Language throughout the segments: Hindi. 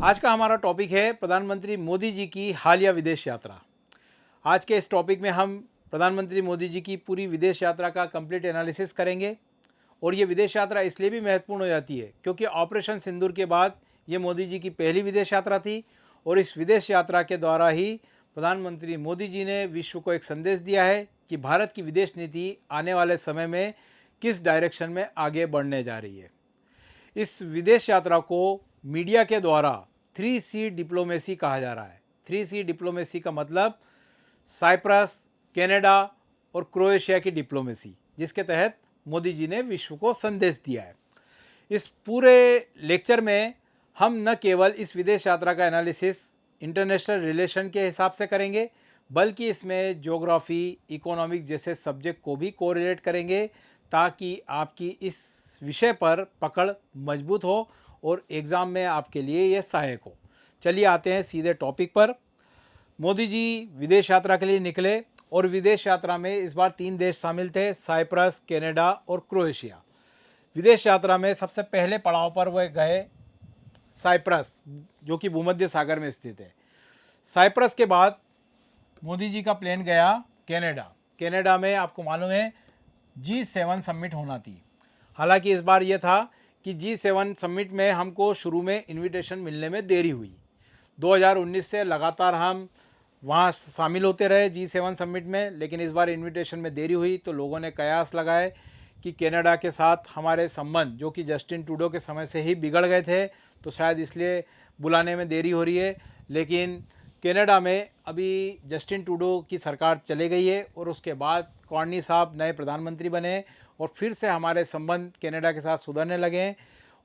आज का हमारा टॉपिक है प्रधानमंत्री मोदी जी की हालिया विदेश यात्रा। आज के इस टॉपिक में हम प्रधानमंत्री मोदी जी की पूरी विदेश यात्रा का कंप्लीट एनालिसिस करेंगे। और ये विदेश यात्रा इसलिए भी महत्वपूर्ण हो जाती है क्योंकि ऑपरेशन सिंदूर के बाद ये मोदी जी की पहली विदेश यात्रा थी। और इस विदेश यात्रा के द्वारा ही प्रधानमंत्री मोदी जी ने विश्व को एक संदेश दिया है कि भारत की विदेश नीति आने वाले समय में किस डायरेक्शन में आगे बढ़ने जा रही है। इस विदेश यात्रा को मीडिया के द्वारा 3C डिप्लोमेसी कहा जा रहा है। 3C डिप्लोमेसी का मतलब साइप्रस, कनाडा और क्रोएशिया की डिप्लोमेसी, जिसके तहत मोदी जी ने विश्व को संदेश दिया है। इस पूरे लेक्चर में हम न केवल इस विदेश यात्रा का एनालिसिस इंटरनेशनल रिलेशन के हिसाब से करेंगे, बल्कि इसमें ज्योग्राफी, इकोनॉमिक जैसे सब्जेक्ट को भी कोरिलेट करेंगे ताकि आपकी इस विषय पर पकड़ मजबूत हो और एग्ज़ाम में आपके लिए यह सहायक हो। चलिए आते हैं सीधे टॉपिक पर। मोदी जी विदेश यात्रा के लिए निकले और विदेश यात्रा में इस बार 3 देश शामिल थे, साइप्रस, कनाडा और क्रोएशिया। विदेश यात्रा में सबसे पहले पड़ाव पर वह गए साइप्रस, जो कि भूमध्य सागर में स्थित है। साइप्रस के बाद मोदी जी का प्लेन गया कनाडा। कनाडा में आपको मालूम है G7 समिट होना थी। हालांकि इस बार यह था कि G7 समिट में हमको शुरू में इनविटेशन मिलने में देरी हुई। 2019 से लगातार हम वहाँ शामिल होते रहे G7 समिट में, लेकिन इस बार इनविटेशन में देरी हुई तो लोगों ने कयास लगाए कि कनाडा के साथ हमारे संबंध, जो कि जस्टिन ट्रूडो के समय से ही बिगड़ गए थे, तो शायद इसलिए बुलाने में देरी हो रही है। लेकिन कनाडा में अभी जस्टिन ट्रूडो की सरकार चले गई है और उसके बाद कॉर्नी साहब नए प्रधानमंत्री बने और फिर से हमारे संबंध कनाडा के साथ सुधरने लगे हैं।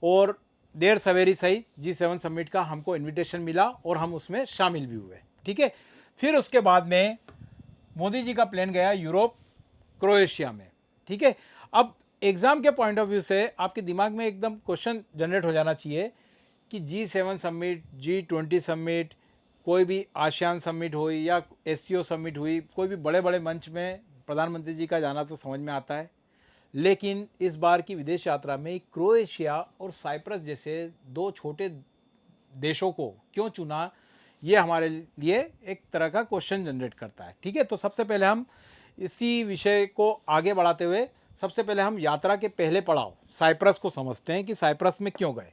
और देर सवेरी सही G7 समिट का हमको इनविटेशन मिला और हम उसमें शामिल भी हुए। ठीक है। फिर उसके बाद में मोदी जी का प्लेन गया यूरोप, क्रोएशिया में। ठीक है। अब एग्ज़ाम के पॉइंट ऑफ व्यू से आपके दिमाग में एकदम क्वेश्चन जनरेट हो जाना चाहिए कि G7 समिट, G20 समिट, कोई भी आसियान समिट हुई या SCO समिट हुई, कोई भी बड़े बड़े मंच में प्रधानमंत्री जी का जाना तो समझ में आता है। लेकिन इस बार की विदेश यात्रा में क्रोएशिया और साइप्रस जैसे दो छोटे देशों को क्यों चुना, ये हमारे लिए एक तरह का क्वेश्चन जनरेट करता है। ठीक है। तो सबसे पहले हम इसी विषय को आगे बढ़ाते हुए सबसे पहले हम यात्रा के पहले पड़ाव साइप्रस को समझते हैं कि साइप्रस में क्यों गए।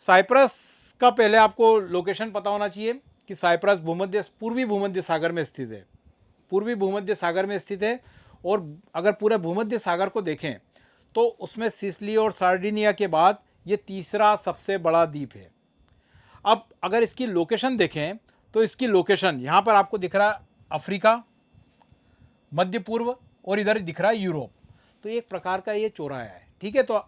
साइप्रस का पहले आपको लोकेशन पता होना चाहिए कि साइप्रस पूर्वी भूमध्य सागर में स्थित है। पूर्वी भूमध्य सागर में स्थित है और अगर पूरे भूमध्य सागर को देखें तो उसमें सिसिली और सार्डिनिया के बाद ये तीसरा सबसे बड़ा द्वीप है। अब अगर इसकी लोकेशन देखें तो इसकी लोकेशन यहाँ पर आपको दिख रहा है अफ्रीका, मध्य पूर्व और इधर दिख रहा है यूरोप। तो एक प्रकार का ये चौराहा है। ठीक है। तो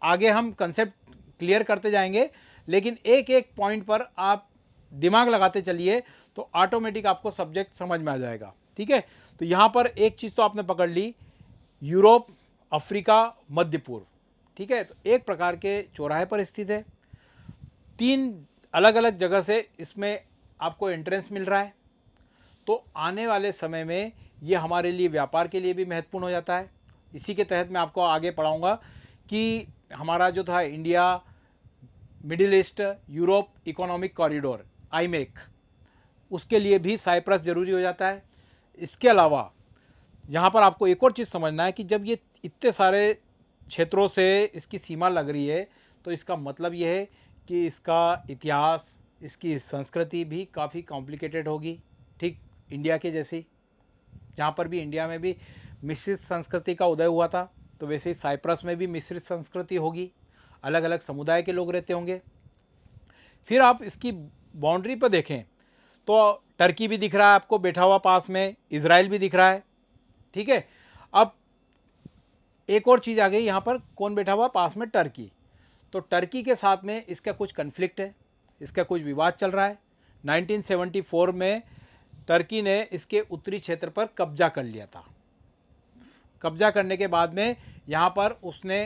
आगे हम कंसेप्ट क्लियर करते जाएंगे, लेकिन एक एक पॉइंट पर आप दिमाग लगाते चलिए तो ऑटोमेटिक आपको सब्जेक्ट समझ में आ जाएगा। ठीक है। तो यहाँ पर एक चीज़ तो आपने पकड़ ली, यूरोप, अफ्रीका, मध्य पूर्व। ठीक है। तो एक प्रकार के चौराहे पर स्थित है। 3 अलग अलग जगह से इसमें आपको एंट्रेंस मिल रहा है। तो आने वाले समय में ये हमारे लिए व्यापार के लिए भी महत्वपूर्ण हो जाता है। इसी के तहत मैं आपको आगे पढ़ाऊँगा कि हमारा जो था India middle east Europe economic corridor IMEC, उसके लिए भी साइप्रस ज़रूरी हो जाता है। इसके अलावा यहाँ पर आपको एक और चीज़ समझना है कि जब ये इतने सारे क्षेत्रों से इसकी सीमा लग रही है तो इसका मतलब ये है कि इसका इतिहास, इसकी संस्कृति भी काफ़ी कॉम्प्लिकेटेड होगी। ठीक इंडिया के जैसी, जहाँ पर भी इंडिया में भी मिश्रित संस्कृति का उदय हुआ था, तो वैसे ही साइप्रस में भी मिश्रित संस्कृति होगी, अलग अलग समुदाय के लोग रहते होंगे। फिर आप इसकी बाउंड्री पर देखें तो टर्की भी दिख रहा है आपको बैठा हुआ पास में, इजराइल भी दिख रहा है। ठीक है। अब एक और चीज़ आ गई यहाँ पर, कौन बैठा हुआ पास में? टर्की। तो टर्की के साथ में इसका कुछ कन्फ्लिक्ट है, इसका कुछ विवाद चल रहा है। 1974 में टर्की ने इसके उत्तरी क्षेत्र पर कब्जा कर लिया था। कब्जा करने के बाद में यहाँ पर उसने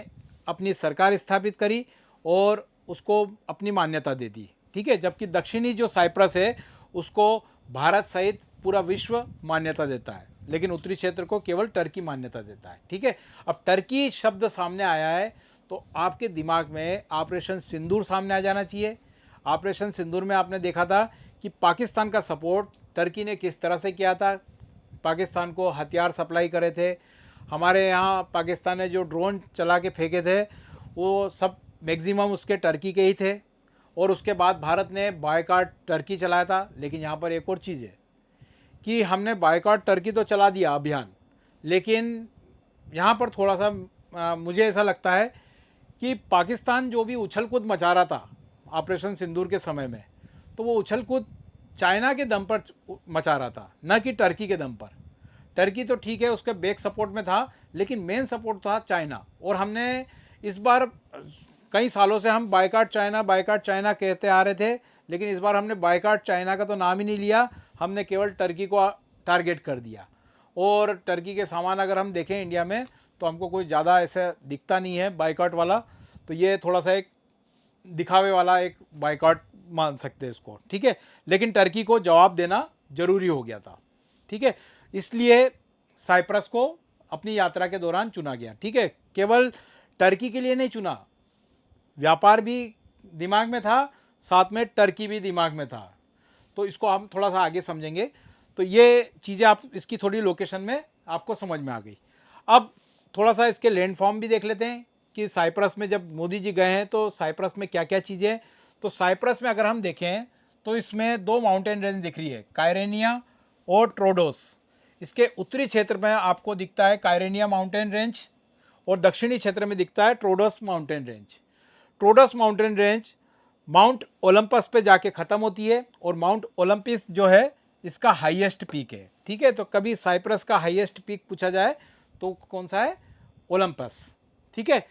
अपनी सरकार स्थापित करी और उसको अपनी मान्यता दे दी। ठीक है। जबकि दक्षिणी जो साइप्रस है उसको भारत सहित पूरा विश्व मान्यता देता है, लेकिन उत्तरी क्षेत्र को केवल टर्की मान्यता देता है। ठीक है। अब टर्की शब्द सामने आया है तो आपके दिमाग में ऑपरेशन सिंदूर सामने आ जाना चाहिए। ऑपरेशन सिंदूर में आपने देखा था कि पाकिस्तान का सपोर्ट टर्की ने किस तरह से किया था। पाकिस्तान को हथियार सप्लाई करे थे। हमारे यहाँ पाकिस्तान ने जो ड्रोन चला के फेंके थे वो सब मैक्सिमम उसके टर्की के ही थे। और उसके बाद भारत ने बायकॉट टर्की चलाया था। लेकिन यहाँ पर एक और चीज़ है कि हमने बायकॉट टर्की तो चला दिया अभियान, लेकिन यहाँ पर थोड़ा सा मुझे ऐसा लगता है कि पाकिस्तान जो भी उछल कूद मचा रहा था ऑपरेशन सिंदूर के समय में, तो वो उछल कूद चाइना के दम पर मचा रहा था, न कि टर्की के दम पर। टर्की तो ठीक है उसके बैक सपोर्ट में था, लेकिन मेन सपोर्ट था चाइना। और हमने इस बार कई सालों से हम बायकॉट चाइना कहते आ रहे थे, लेकिन इस बार हमने बायकॉट चाइना का तो नाम ही नहीं लिया, हमने केवल टर्की को टारगेट कर दिया। और टर्की के सामान अगर हम देखें इंडिया में तो हमको कोई ज़्यादा ऐसा दिखता नहीं है बायकॉट वाला, तो ये थोड़ा सा एक दिखावे वाला एक बायकॉट मान सकते हैं इसको, ठीक है। लेकिन टर्की को जवाब देना जरूरी हो गया था, ठीक है। इसलिए साइप्रस को अपनी यात्रा के दौरान चुना गया, ठीक है। केवल टर्की के लिए नहीं चुना, व्यापार भी दिमाग में था, साथ में टर्की भी दिमाग में था। तो इसको हम थोड़ा सा आगे समझेंगे। तो ये चीज़ें आप इसकी थोड़ी लोकेशन में आपको समझ में आ गई। अब थोड़ा सा इसके लैंडफॉर्म भी देख लेते हैं कि साइप्रस में जब मोदी जी गए हैं तो साइप्रस में क्या क्या चीज़ें हैं। तो साइप्रस में अगर हम देखें तो इसमें दो माउंटेन रेंज दिख रही है, कायरेनिया और ट्रोडोस। इसके उत्तरी क्षेत्र में आपको दिखता है कायरेनिया माउंटेन रेंज और दक्षिणी क्षेत्र में दिखता है Troodos mountain range. Troodos mountain range mount Olympus पे जाके ख़त्म होती है और माउंट ओलंपस जो है इसका हाईएस्ट पीक है, ठीक है। तो कभी साइप्रस का हाईएस्ट पीक पूछा जाए तो कौन सा है? ओलंपस, ठीक है।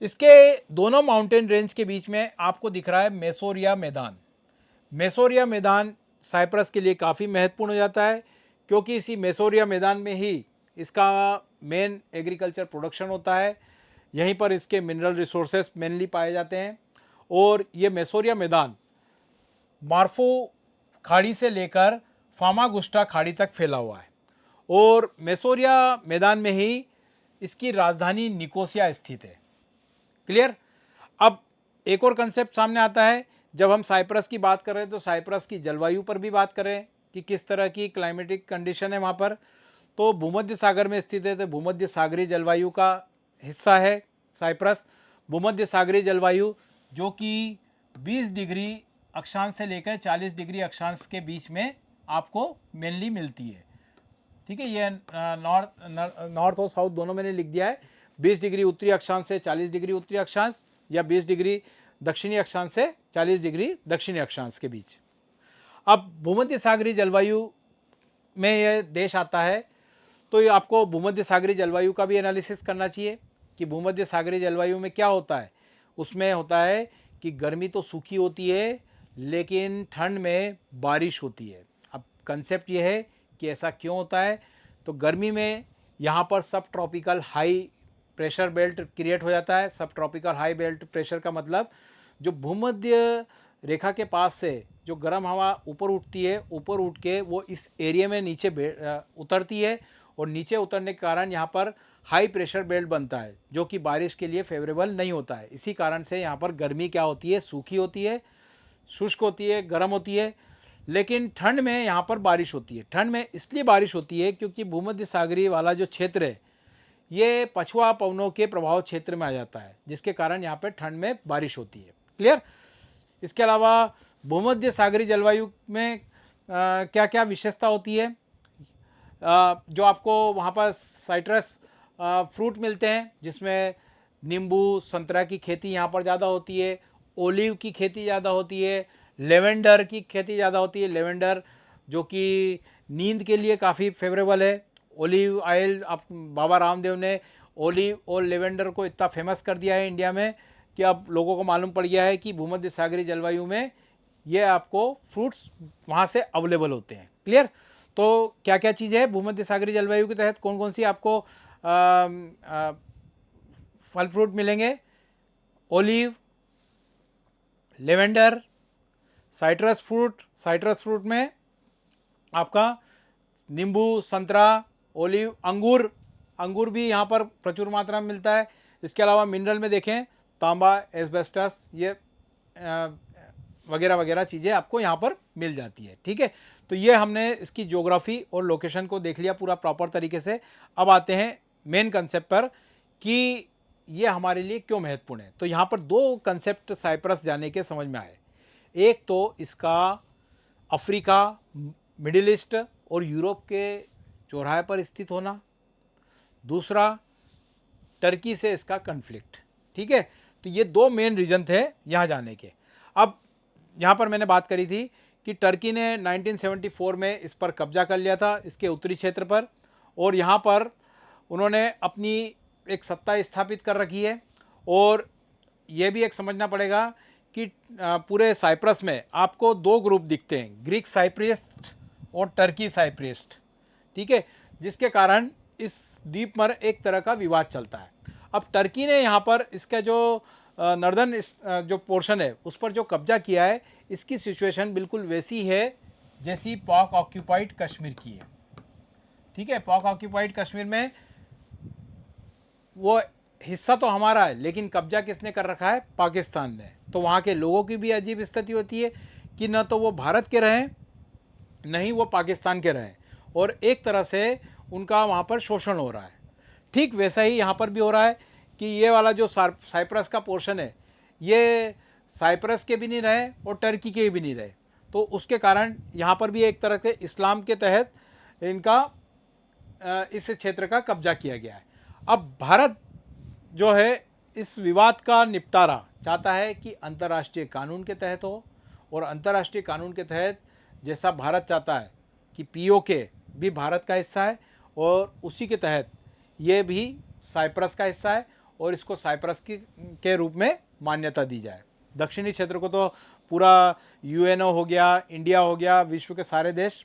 इसके दोनों माउंटेन रेंज के बीच में आपको दिख रहा है मेसोरिया मैदान। मेसोरिया मैदान साइप्रस के लिए काफ़ी महत्वपूर्ण हो जाता है, क्योंकि इसी मेसोरिया मैदान में ही इसका मेन एग्रीकल्चर प्रोडक्शन होता है। यहीं पर इसके मिनरल रिसोर्सेस मेनली पाए जाते हैं। और ये मेसोरिया मैदान मार्फो खाड़ी से लेकर फामागुस्टा खाड़ी तक फैला हुआ है। और मेसोरिया मैदान में ही इसकी राजधानी निकोसिया स्थित है। क्लियर? अब एक और कंसेप्ट सामने आता है, जब हम साइप्रस की बात कर रहे हैं तो साइप्रस की जलवायु पर भी बात करें कि किस तरह की क्लाइमेटिक कंडीशन है वहाँ पर। तो भूमध्य सागर में स्थित है, तो भूमध्य सागरीय जलवायु का हिस्सा है साइप्रस। भूमध्य सागरीय जलवायु जो कि 20 डिग्री अक्षांश से लेकर 40 डिग्री अक्षांश के बीच में आपको मेनली मिलती है, ठीक है। ये नॉर्थ और साउथ दोनों मैंने लिख दिया है। 20 डिग्री उत्तरी अक्षांश से 40 डिग्री उत्तरी अक्षांश, या 20 डिग्री दक्षिणी अक्षांश से 40 डिग्री दक्षिणी अक्षांश के बीच। अब भूमध्य सागरीय जलवायु में यह देश आता है, तो ये आपको भूमध्य सागरीय जलवायु का भी एनालिसिस करना चाहिए कि भूमध्य सागरीय जलवायु में क्या होता है। उसमें होता है कि गर्मी तो सूखी होती है, लेकिन ठंड में बारिश होती है। अब कंसेप्ट ये है कि ऐसा क्यों होता है। तो गर्मी में यहाँ पर सब tropical high pressure belt create हो जाता है। सब ट्रॉपिकल हाई बेल्ट प्रेशर का मतलब जो भूमध्य रेखा के पास से जो गर्म हवा ऊपर उठती है, ऊपर उठ के वो इस एरिया में नीचे उतरती है, और नीचे उतरने के कारण यहाँ पर हाई प्रेशर बेल्ट बनता है, जो कि बारिश के लिए फेवरेबल नहीं होता है। इसी कारण से यहाँ पर गर्मी क्या होती है? सूखी होती है, शुष्क होती है, गर्म होती है। लेकिन ठंड में यहाँ पर बारिश होती है। ठंड में इसलिए बारिश होती है क्योंकि भूमध्य सागरीय वाला जो क्षेत्र है ये पछुआ पवनों के प्रभाव क्षेत्र में आ जाता है, जिसके कारण यहाँ पर ठंड में बारिश होती है। क्लियर? इसके अलावा भूमध्य सागरीय जलवायु में क्या क्या विशेषता होती है? जो आपको वहाँ पर साइट्रस फ्रूट मिलते हैं, जिसमें नींबू संतरा की खेती यहाँ पर ज़्यादा होती है, ओलिव की खेती ज़्यादा होती है, लेवेंडर की खेती ज़्यादा होती है। लेवेंडर जो कि नींद के लिए काफ़ी फेवरेबल है। ओलिव ऑयल, आप बाबा रामदेव ने ओलिव और लेवेंडर को इतना फेमस कर दिया है इंडिया में कि अब लोगों को मालूम पड़ गया है कि भूमध्य सागरीय जलवायु में ये आपको फ्रूट्स वहाँ से अवेलेबल होते हैं। क्लियर? तो क्या क्या चीज़ें हैं भूमध्य सागरीय जलवायु के तहत, कौन कौन सी आपको फल फ्रूट मिलेंगे? Olive, lavender, citrus fruit. Citrus fruit में आपका नींबू, संतरा, ओलिव, अंगूर। अंगूर भी यहाँ पर प्रचुर मात्रा में मिलता है। इसके अलावा मिनरल में देखें तांबा, एस्बेस्टस, ये वगैरह वगैरह चीज़ें आपको यहाँ पर मिल जाती है। ठीक है, तो ये हमने इसकी ज्योग्राफी और लोकेशन को देख लिया पूरा प्रॉपर तरीके से। अब आते हैं मेन कंसेप्ट पर कि ये हमारे लिए क्यों महत्वपूर्ण है। तो यहाँ पर दो कंसेप्ट साइप्रस जाने के समझ में आए। एक तो इसका अफ्रीका, मिडिल ईस्ट और यूरोप के चौराहे पर स्थित होना, दूसरा टर्की से इसका कन्फ्लिक्ट। ठीक है, तो ये दो मेन रीजन थे यहाँ जाने के। अब यहाँ पर मैंने बात करी थी कि टर्की ने 1974 में इस पर कब्जा कर लिया था, इसके उत्तरी क्षेत्र पर, और यहाँ पर उन्होंने अपनी एक सत्ता स्थापित कर रखी है। और ये भी एक समझना पड़ेगा कि पूरे साइप्रस में आपको दो ग्रुप दिखते हैं, ग्रीक साइप्रियस्ट और टर्की साइप्रियस्ट। ठीक है, जिसके कारण इस द्वीप पर एक तरह का विवाद चलता है। अब टर्की ने यहाँ पर इसका जो नॉर्दर्न जो पोर्शन है उस पर जो कब्जा किया है, इसकी सिचुएशन बिल्कुल वैसी है जैसी पाक ऑक्यूपाइड कश्मीर की है। ठीक है, पाक ऑक्यूपाइड कश्मीर में वो हिस्सा तो हमारा है, लेकिन कब्जा किसने कर रखा है? पाकिस्तान ने। तो वहाँ के लोगों की भी अजीब स्थिति होती है कि न तो वो भारत के रहें, न ही वो पाकिस्तान के रहें, और एक तरह से उनका वहाँ पर शोषण हो रहा है। ठीक वैसा ही यहाँ पर भी हो रहा है कि ये वाला जो साइप्रस का पोर्शन है, ये साइप्रस के भी नहीं रहे और टर्की के भी नहीं रहे। तो उसके कारण यहाँ पर भी एक तरह से इस्लाम के तहत इनका इस क्षेत्र का कब्जा किया गया है। अब भारत जो है इस विवाद का निपटारा चाहता है कि अंतर्राष्ट्रीय कानून के तहत हो, और अंतर्राष्ट्रीय कानून के तहत जैसा भारत चाहता है कि पीओके भी भारत का हिस्सा है, और उसी के तहत ये भी साइप्रस का हिस्सा है, और इसको साइप्रस के रूप में मान्यता दी जाए। दक्षिणी क्षेत्र को तो पूरा यूएनओ हो गया, इंडिया हो गया, विश्व के सारे देश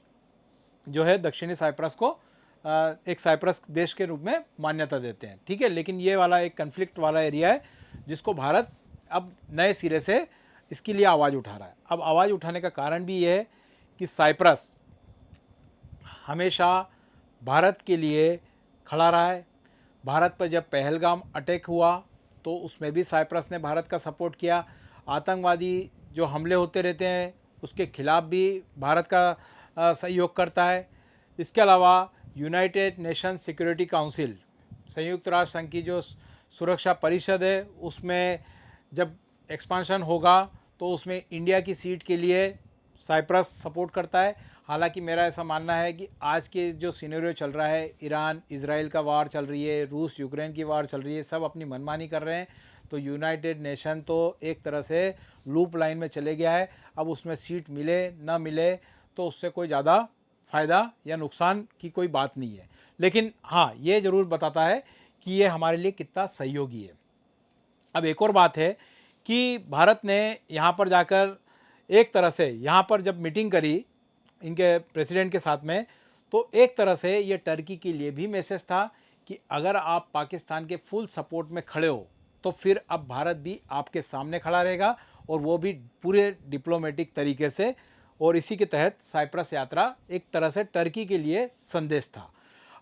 जो है दक्षिणी साइप्रस को एक साइप्रस देश के रूप में मान्यता देते हैं। ठीक है, लेकिन ये वाला एक कन्फ्लिक्ट वाला एरिया है जिसको भारत अब नए सिरे से इसके लिए आवाज़ उठा रहा है। अब आवाज़ उठाने का कारण भी ये है कि साइप्रस हमेशा भारत के लिए खड़ा रहा है। भारत पर जब पहलगाम अटैक हुआ तो उसमें भी साइप्रस ने भारत का सपोर्ट किया। आतंकवादी जो हमले होते रहते हैं उसके खिलाफ भी भारत का सहयोग करता है। इसके अलावा यूनाइटेड नेशन सिक्योरिटी काउंसिल, संयुक्त राष्ट्र संघ की जो सुरक्षा परिषद है, उसमें जब एक्सपांशन होगा तो उसमें इंडिया की सीट के लिए साइप्रस सपोर्ट करता है। हालांकि मेरा ऐसा मानना है कि आज के जो सिनेरियो चल रहा है, ईरान इजराइल का वार चल रही है, रूस यूक्रेन की वार चल रही है, सब अपनी मनमानी कर रहे हैं, तो यूनाइटेड नेशन तो एक तरह से लूप लाइन में चले गया है। अब उसमें सीट मिले ना मिले तो उससे कोई ज़्यादा फ़ायदा या नुकसान की कोई बात नहीं है, लेकिन हाँ ये ज़रूर बताता है कि ये हमारे लिए कितना सहयोगी है। अब एक और बात है कि भारत ने यहाँ पर जाकर एक तरह से यहाँ पर जब मीटिंग करी इनके प्रेसिडेंट के साथ में, तो एक तरह से ये टर्की के लिए भी मैसेज था कि अगर आप पाकिस्तान के फुल सपोर्ट में खड़े हो तो फिर अब भारत भी आपके सामने खड़ा रहेगा, और वो भी पूरे डिप्लोमेटिक तरीके से। और इसी के तहत साइप्रस यात्रा एक तरह से टर्की के लिए संदेश था।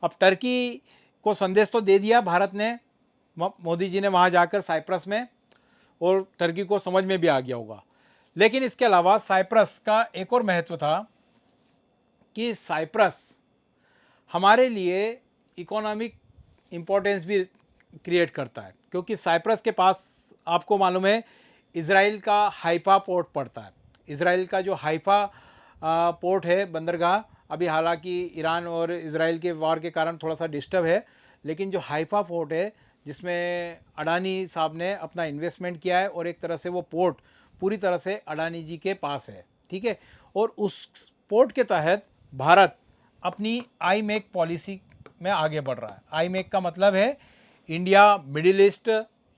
अब टर्की को संदेश तो दे दिया भारत ने, मोदी जी ने वहाँ जाकर साइप्रस में, और टर्की को समझ में भी आ गया होगा। लेकिन इसके अलावा साइप्रस का एक और महत्व था कि साइप्रस हमारे लिए इकोनॉमिक इम्पोर्टेंस भी क्रिएट करता है, क्योंकि साइप्रस के पास आपको मालूम है इज़राइल का हाइफा पोर्ट पड़ता है। इज़राइल का जो हाइफा पोर्ट है, बंदरगाह, अभी हालांकि ईरान और इज़राइल के वार के कारण थोड़ा सा डिस्टर्ब है, लेकिन जो हाइफा पोर्ट है जिसमें अडानी साहब ने अपना इन्वेस्टमेंट किया है, और एक तरह से वो पोर्ट पूरी तरह से अडानी जी के पास है। ठीक है, और उस पोर्ट के तहत भारत अपनी आई मेक पॉलिसी में आगे बढ़ रहा है। आई मेक का मतलब है India middle east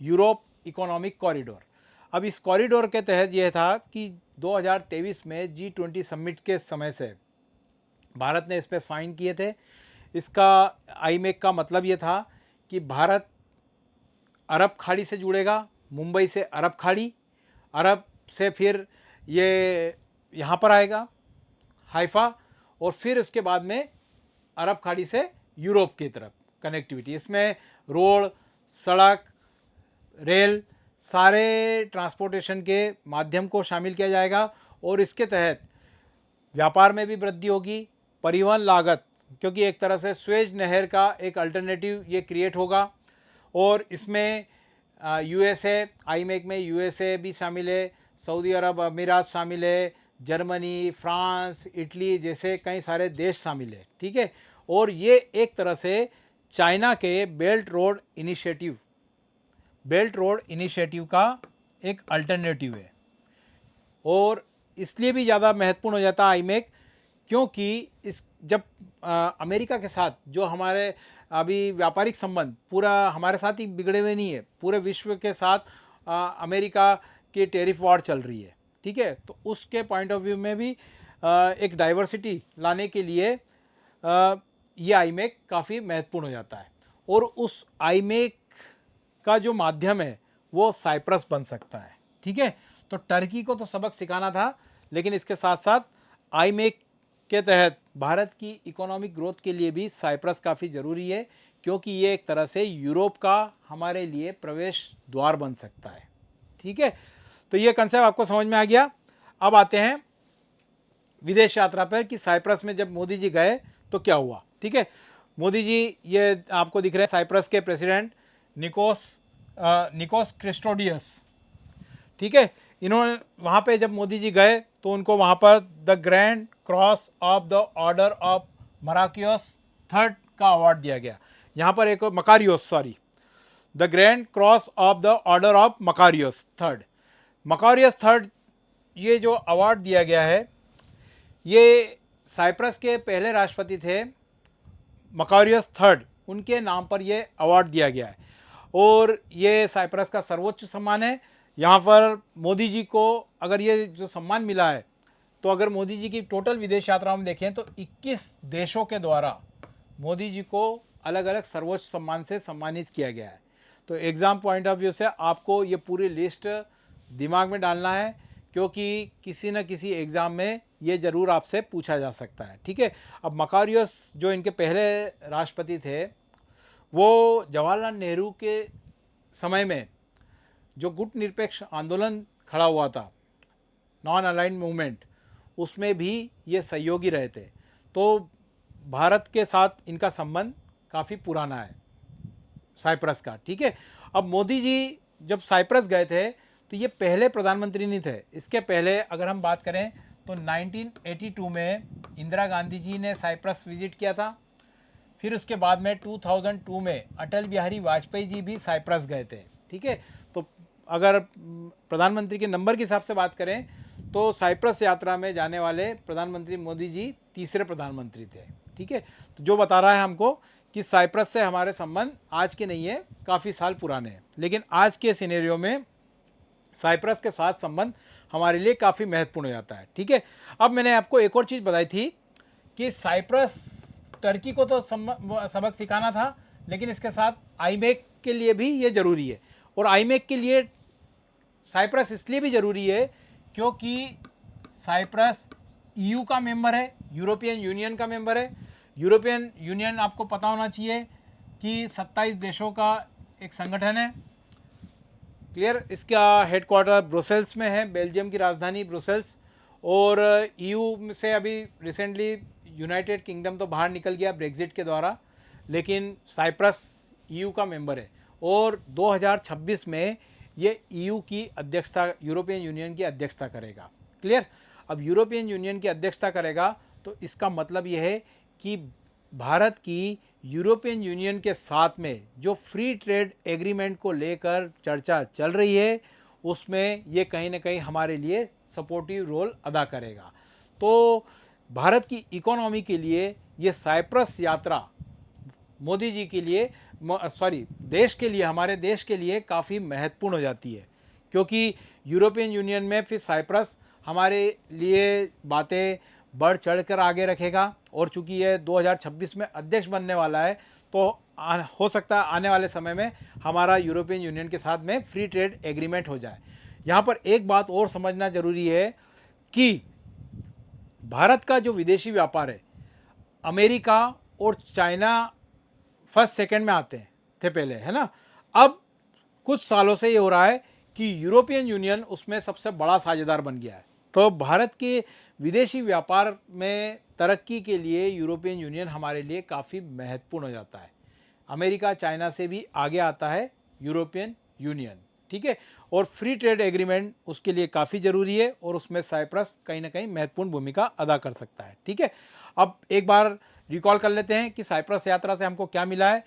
Europe economic corridor. अब इस कॉरिडोर के तहत यह था कि 2023 में G20 समिट के समय से भारत ने इस पर साइन किए थे। इसका आई मेक का मतलब ये था कि भारत अरब खाड़ी से जुड़ेगा, मुंबई से अरब खाड़ी, अरब से फिर ये यहाँ पर आएगा हाइफा, और फिर उसके बाद में अरब खाड़ी से यूरोप की तरफ कनेक्टिविटी। इसमें रोड, सड़क, रेल सारे ट्रांसपोर्टेशन के माध्यम को शामिल किया जाएगा और इसके तहत व्यापार में भी वृद्धि होगी, परिवहन लागत, क्योंकि एक तरह से स्वेज नहर का एक अल्टरनेटिव ये क्रिएट होगा और इसमें यूएसए, आईमेक में यूएसए भी शामिल है, सऊदी अरब अमीरात शामिल है, जर्मनी, फ्रांस, इटली जैसे कई सारे देश शामिल है, ठीक है। और ये एक तरह से चाइना के बेल्ट रोड इनिशिएटिव का एक अल्टरनेटिव है और इसलिए भी ज़्यादा महत्वपूर्ण हो जाता है आईमेक, क्योंकि इस जब अमेरिका के साथ जो हमारे अभी व्यापारिक संबंध पूरा हमारे साथ ही बिगड़े हुए नहीं है, पूरे विश्व के साथ अमेरिका की टैरिफ वॉर चल रही है, ठीक है। तो उसके पॉइंट ऑफ व्यू में भी एक डाइवर्सिटी लाने के लिए ये आईमेक काफ़ी महत्वपूर्ण हो जाता है और उस आईमेक का जो माध्यम है वो साइप्रस बन सकता है, ठीक है। तो टर्की को तो सबक सिखाना था, लेकिन इसके साथ साथ आईमेक के तहत भारत की इकोनॉमिक ग्रोथ के लिए भी साइप्रस काफ़ी ज़रूरी है, क्योंकि ये एक तरह से यूरोप का हमारे लिए प्रवेश द्वार बन सकता है, ठीक है। तो ये कंसेप्ट आपको समझ में आ गया। अब आते हैं विदेश यात्रा पर कि साइप्रस में जब मोदी जी गए तो क्या हुआ, ठीक है। मोदी जी, ये आपको दिख रहे हैं साइप्रस के प्रेसिडेंट निकोस क्रिस्टोडियस, ठीक है। इन्होंने वहाँ पे जब मोदी जी गए तो उनको वहाँ पर the grand cross of the order of Makarios third का अवार्ड दिया गया। यहाँ पर एक the grand cross of the order of Makarios third, ये जो अवार्ड दिया गया है ये साइप्रस के पहले राष्ट्रपति थे मकारियस थर्ड, उनके नाम पर ये अवार्ड दिया गया है और ये साइप्रस का सर्वोच्च सम्मान है। यहाँ पर मोदी जी को अगर ये जो सम्मान मिला है, तो अगर मोदी जी की टोटल विदेश यात्रा में देखें तो 21 देशों के द्वारा मोदी जी को अलग अलग सर्वोच्च सम्मान से सम्मानित किया गया है। तो एग्ज़ाम पॉइंट ऑफ व्यू से आपको ये पूरी लिस्ट दिमाग में डालना है, क्योंकि किसी न किसी एग्ज़ाम में ये ज़रूर आपसे पूछा जा सकता है, ठीक है। अब मकारियस जो इनके पहले राष्ट्रपति थे, वो जवाहरलाल नेहरू के समय में जो गुट निरपेक्ष आंदोलन खड़ा हुआ था, नॉन अलाइंड मूवमेंट, उसमें भी ये सहयोगी रहे थे। तो भारत के साथ इनका संबंध काफ़ी पुराना है साइप्रस का, ठीक है। अब मोदी जी जब साइप्रस गए थे तो ये पहले प्रधानमंत्री नहीं थे। इसके पहले अगर हम बात करें तो 1982 में इंदिरा गांधी जी ने साइप्रस विजिट किया था। फिर उसके बाद में 2002 में अटल बिहारी वाजपेयी जी भी साइप्रस गए थे, ठीक है। तो अगर प्रधानमंत्री के नंबर के हिसाब से बात करें तो साइप्रस यात्रा में जाने वाले प्रधानमंत्री मोदी जी तीसरे प्रधानमंत्री थे, ठीक है। तो जो बता रहा है हमको कि साइप्रस से हमारे संबंध आज के नहीं है, काफ़ी साल पुराने हैं, लेकिन आज के सिनेरियो में साइप्रस के साथ संबंध हमारे लिए काफ़ी महत्वपूर्ण हो जाता है, ठीक है। अब मैंने आपको एक और चीज़ बताई थी कि साइप्रस, टर्की को तो सबक सिखाना था, लेकिन इसके साथ आईमेक के लिए भी ये ज़रूरी है। और आईमेक के लिए साइप्रस इसलिए भी ज़रूरी है क्योंकि साइप्रस ईयू का मेंबर है, यूरोपियन यूनियन का मेंबर है। यूरोपियन यूनियन आपको पता होना चाहिए कि 27 देशों का एक संगठन है, क्लियर। इसका हेडक्वार्टर ब्रुसेल्स में है, बेल्जियम की राजधानी ब्रुसेल्स। और ईयू से अभी रिसेंटली यूनाइटेड किंगडम तो बाहर निकल गया ब्रेग्जिट के द्वारा, लेकिन साइप्रस ईयू का मेंबर है और 2026 में ये ईयू की अध्यक्षता, यूरोपियन यूनियन की अध्यक्षता करेगा, क्लियर। अब यूरोपियन यूनियन की अध्यक्षता करेगा तो इसका मतलब यह है कि भारत की यूरोपियन यूनियन के साथ में जो फ्री ट्रेड एग्रीमेंट को लेकर चर्चा चल रही है, उसमें ये कहीं ना कहीं हमारे लिए सपोर्टिव रोल अदा करेगा। तो भारत की इकोनॉमी के लिए ये साइप्रस यात्रा मोदी जी के लिए, देश के लिए, हमारे देश के लिए काफ़ी महत्वपूर्ण हो जाती है, क्योंकि यूरोपियन यूनियन में फिर साइप्रस हमारे लिए बातें बढ़ चढ़ कर आगे रखेगा। और चूंकि ये 2026 में अध्यक्ष बनने वाला है, तो हो सकता है आने वाले समय में हमारा यूरोपियन यूनियन के साथ में फ्री ट्रेड एग्रीमेंट हो जाए। यहाँ पर एक बात और समझना ज़रूरी है कि भारत का जो विदेशी व्यापार है, अमेरिका और चाइना फर्स्ट सेकंड में आते थे पहले, है ना। अब कुछ सालों से ये हो रहा है कि यूरोपियन यूनियन उसमें सबसे बड़ा साझेदार बन गया है। तो भारत के विदेशी व्यापार में तरक्की के लिए यूरोपियन यूनियन हमारे लिए काफ़ी महत्वपूर्ण हो जाता है। अमेरिका, चाइना से भी आगे आता है यूरोपियन यूनियन, ठीक है। और फ्री ट्रेड एग्रीमेंट उसके लिए काफ़ी ज़रूरी है और उसमें साइप्रस कहीं ना कहीं महत्वपूर्ण भूमिका अदा कर सकता है, ठीक है। अब एक बार रिकॉल कर लेते हैं कि साइप्रस यात्रा से हमको क्या मिला है।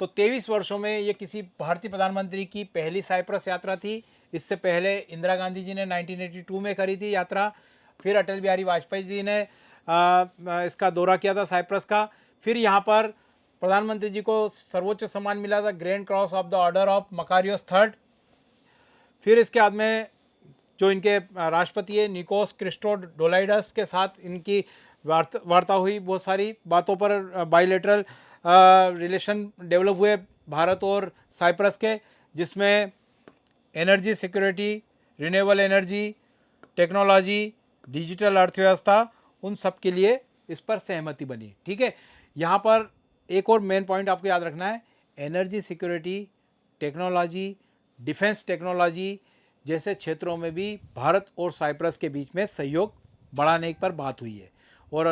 तो 23 वर्षों में ये किसी भारतीय प्रधानमंत्री की पहली साइप्रस यात्रा थी। इससे पहले इंदिरा गांधी जी ने 1982 में करी थी यात्रा। फिर अटल बिहारी वाजपेयी जी ने इसका दौरा किया था साइप्रस का। फिर यहाँ पर प्रधानमंत्री जी को सर्वोच्च सम्मान मिला था, grand cross of the order of Makarios third. फिर इसके बाद में जो इनके राष्ट्रपति है निकोस क्रिस्टोडोलाइडस के साथ इनकी वार्ता हुई, बहुत सारी बातों पर बायलैटरल रिलेशन डेवलप हुए भारत और साइप्रस के, जिसमें energy security, renewable energy, technology, digital अर्थव्यवस्था, उन सब के लिए इस पर सहमति बनी, ठीक है। यहाँ पर एक और मेन पॉइंट आपको याद रखना है, energy security, technology, defence technology जैसे क्षेत्रों में भी भारत और साइप्रस के बीच में सहयोग बढ़ाने पर बात हुई है। और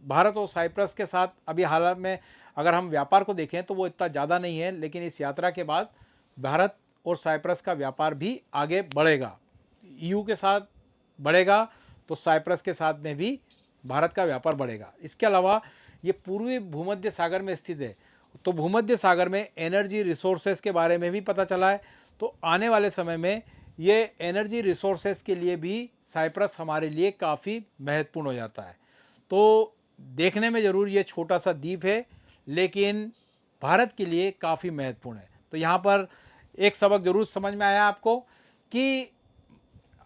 भारत और साइप्रस के साथ अभी हाल में अगर हम व्यापार को देखें तो वो इतना ज़्यादा नहीं है, लेकिन इस यात्रा के बाद भारत और साइप्रस का व्यापार भी आगे बढ़ेगा। ईयू के साथ बढ़ेगा तो साइप्रस के साथ में भी भारत का व्यापार बढ़ेगा। इसके अलावा ये पूर्वी भूमध्य सागर में स्थित है, तो भूमध्य सागर में एनर्जी रिसोर्सेज के बारे में भी पता चला है। तो आने वाले समय में ये एनर्जी रिसोर्सेज के लिए भी साइप्रस हमारे लिए काफ़ी महत्वपूर्ण हो जाता है। तो देखने में ज़रूर ये छोटा सा द्वीप है, लेकिन भारत के लिए काफ़ी महत्वपूर्ण है। तो यहाँ पर एक सबक ज़रूर समझ में आया आपको कि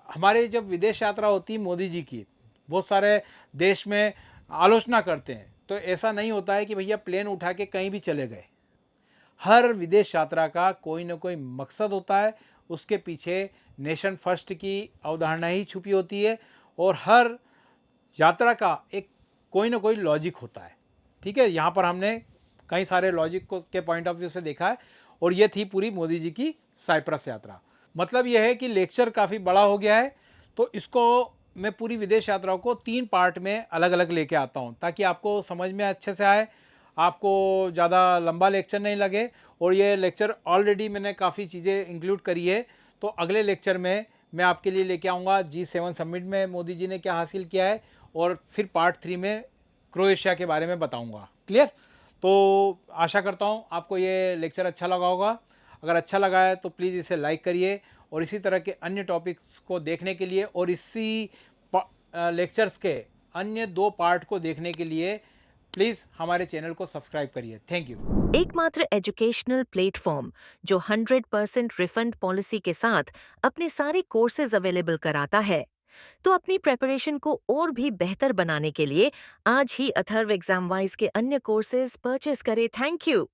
हमारे जब विदेश यात्रा होती है मोदी जी की, बहुत सारे देश में आलोचना करते हैं, तो ऐसा नहीं होता है कि भैया प्लेन उठा के कहीं भी चले गए। हर विदेश यात्रा का कोई ना कोई मकसद होता है, उसके पीछे नेशन फर्स्ट की अवधारणा ही छुपी होती है, और हर यात्रा का एक कोई ना कोई लॉजिक होता है, ठीक है। यहाँ पर हमने कई सारे लॉजिक को के पॉइंट ऑफ व्यू से देखा है, और ये थी पूरी मोदी जी की साइप्रस यात्रा। मतलब यह है कि लेक्चर काफ़ी बड़ा हो गया है, तो इसको मैं पूरी विदेश यात्राओं को 3 पार्ट में अलग अलग लेके आता हूँ, ताकि आपको समझ में अच्छे से आए, आपको ज़्यादा लंबा लेक्चर नहीं लगे। और ये लेक्चर ऑलरेडी मैंने काफ़ी चीज़ें इंक्लूड करी है, तो अगले लेक्चर में मैं आपके लिए लेके आऊँगा G7 समिट में मोदी जी ने क्या हासिल किया है, और फिर पार्ट 3 में क्रोएशिया के बारे में बताऊँगा। क्लियर? तो आशा करता हूँ आपको ये लेक्चर अच्छा लगा होगा। अगर अच्छा लगा है तो प्लीज़ इसे लाइक करिए, और इसी तरह के अन्य टॉपिक्स को देखने के लिए और इसी लेक्चर्स के अन्य 2 पार्ट को देखने के लिए प्लीज़ हमारे चैनल को सब्सक्राइब करिए। Thank you. एकमात्र एजुकेशनल प्लेटफॉर्म जो 100% रिफंड पॉलिसी के साथ अपने सारे कोर्सेज अवेलेबल कराता है। तो अपनी प्रेपरेशन को और भी बेहतर बनाने के लिए आज ही अथर्व एग्जाम वाइज के अन्य कोर्सेज परचेज करें। Thank you.